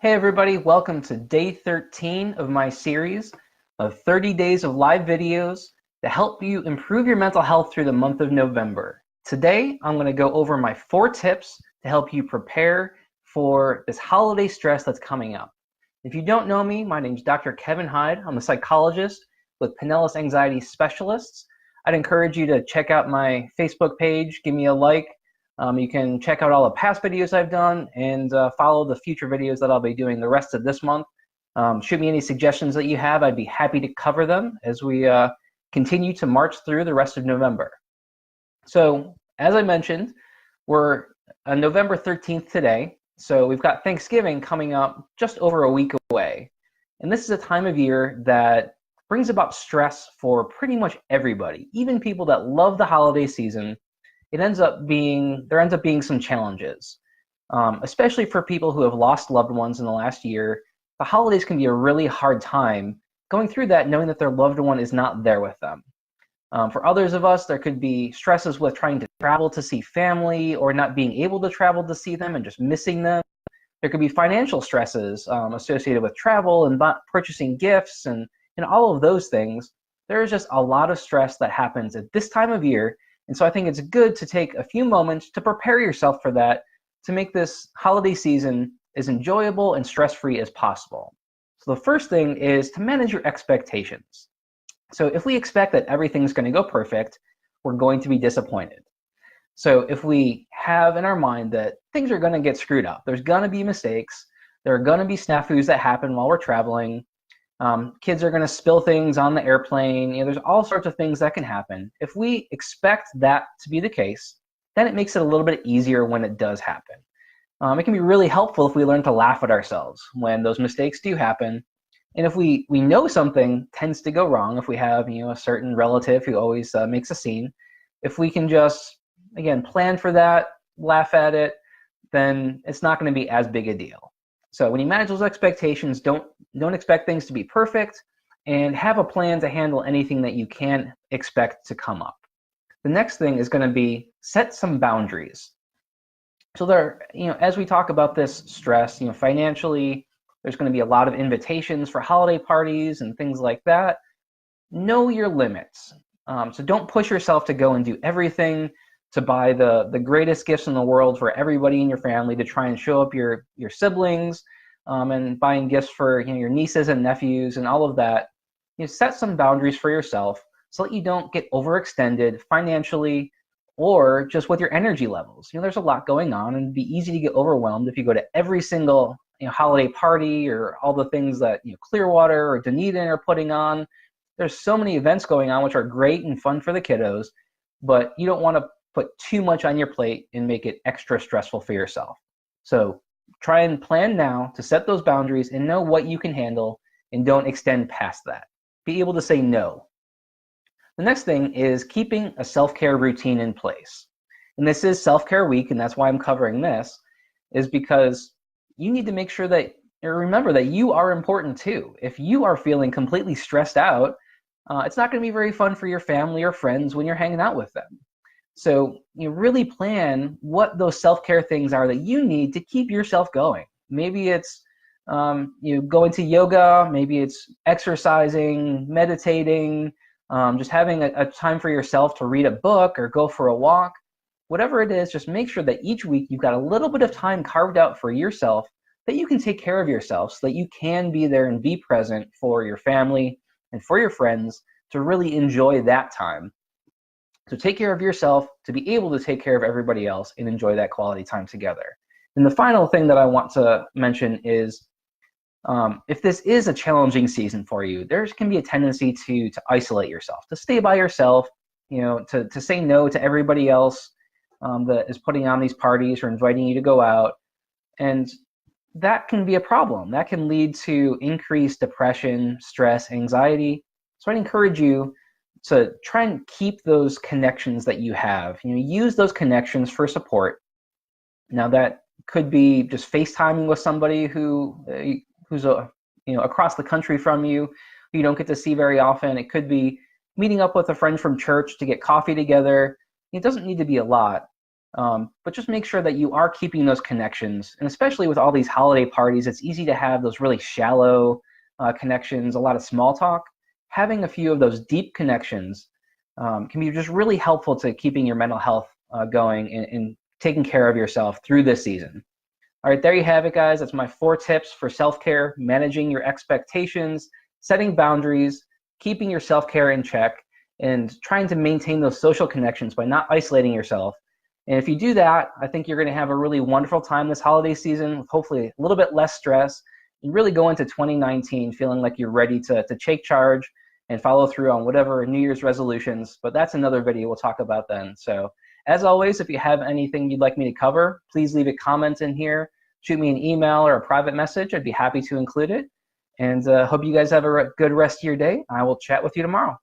Hey everybody, welcome to day 13 of my series of 30 days of live videos to help you improve your mental health through the month of November. Today, I'm going to go over my 4 tips to help you prepare for this holiday stress that's coming up. If you don't know me, my name's Dr. Kevin Hyde. I'm a psychologist with Pinellasanxietyspecialists. I'd encourage you to check out my Facebook page, give me a like. You can check out all the past videos I've done and follow the future videos that I'll be doing the rest of this month. Shoot me any suggestions that you have. I'd be happy to cover them as we continue to march through the rest of November. So, as I mentioned, we're on November 13th today. So we've got Thanksgiving coming up just over a week away. And this is a time of year that brings about stress for pretty much everybody, even people that love the holiday season. There ends up being some challenges, especially for people who have lost loved ones in the last year. The holidays can be a really hard time going through that, knowing that their loved one is not there with them. For others of us, there could be stresses with trying to travel to see family or not being able to travel to see them and just missing them. There could be financial stresses associated with travel and purchasing gifts and all of those things. There is just a lot of stress that happens at this time of year. And so I think it's good to take a few moments to prepare yourself for that, to make this holiday season as enjoyable and stress-free as possible. So the first thing is to manage your expectations. So if we expect that everything's going to go perfect, we're going to be disappointed. So if we have in our mind that things are going to get screwed up, there's going to be mistakes, there are going to be snafus that happen while we're traveling, kids are going to spill things on the airplane. There's all sorts of things that can happen. If we expect that to be the case, then it makes it a little bit easier when it does happen. It can be really helpful if we learn to laugh at ourselves when those mistakes do happen. And if we know something tends to go wrong, if we have a certain relative who always makes a scene, if we can just, again, plan for that, laugh at it, then it's not going to be as big a deal. So when you manage those expectations, don't expect things to be perfect, and have a plan to handle anything that you can expect to come up. The next thing is going to be set some boundaries. So there, as we talk about this stress, financially, there's going to be a lot of invitations for holiday parties and things like that. Know your limits. So don't push yourself to go and do everything, to buy the greatest gifts in the world for everybody in your family, to try and show up your siblings, and buying gifts for your nieces and nephews and all of that. Set some boundaries for yourself so that you don't get overextended financially or just with your energy levels. There's a lot going on, and it'd be easy to get overwhelmed if you go to every single holiday party or all the things that Clearwater or Dunedin are putting on. There's so many events going on which are great and fun for the kiddos, but you don't want to put too much on your plate and make it extra stressful for yourself. So try and plan now to set those boundaries and know what you can handle, and don't extend past that. Be able to say no. The next thing is keeping a self-care routine in place. And this is self-care week, and that's why I'm covering this, is because you need to make sure that, or remember that you are important too. If you are feeling completely stressed out, it's not going to be very fun for your family or friends when you're hanging out with them. So really plan what those self-care things are that you need to keep yourself going. Maybe it's going to yoga, maybe it's exercising, meditating, just having a time for yourself to read a book or go for a walk. Whatever it is, just make sure that each week you've got a little bit of time carved out for yourself, that you can take care of yourself, so that you can be there and be present for your family and for your friends to really enjoy that time. So take care of yourself to be able to take care of everybody else and enjoy that quality time together. And the final thing that I want to mention is, if this is a challenging season for you, there can be a tendency to isolate yourself, to stay by yourself, to say no to everybody else that is putting on these parties or inviting you to go out. And that can be a problem. That can lead to increased depression, stress, anxiety. So I'd encourage you to try and keep those connections that you have. Use those connections for support. Now that could be just FaceTiming with somebody who's across the country from you, who you don't get to see very often. It could be meeting up with a friend from church to get coffee together. It doesn't need to be a lot. But just make sure that you are keeping those connections. And especially with all these holiday parties, it's easy to have those really shallow connections, a lot of small talk. Having a few of those deep connections can be just really helpful to keeping your mental health going and taking care of yourself through this season. All right, there you have it, guys. That's my 4 tips for self-care: managing your expectations, setting boundaries, keeping your self-care in check, and trying to maintain those social connections by not isolating yourself. And if you do that, I think you're going to have a really wonderful time this holiday season with hopefully a little bit less stress, and really go into 2019 feeling like you're ready to take charge and follow through on whatever New Year's resolutions. But that's another video we'll talk about then. So as always, if you have anything you'd like me to cover, please leave a comment in here. Shoot me an email or a private message. I'd be happy to include it. And hope you guys have a good rest of your day. I will chat with you tomorrow.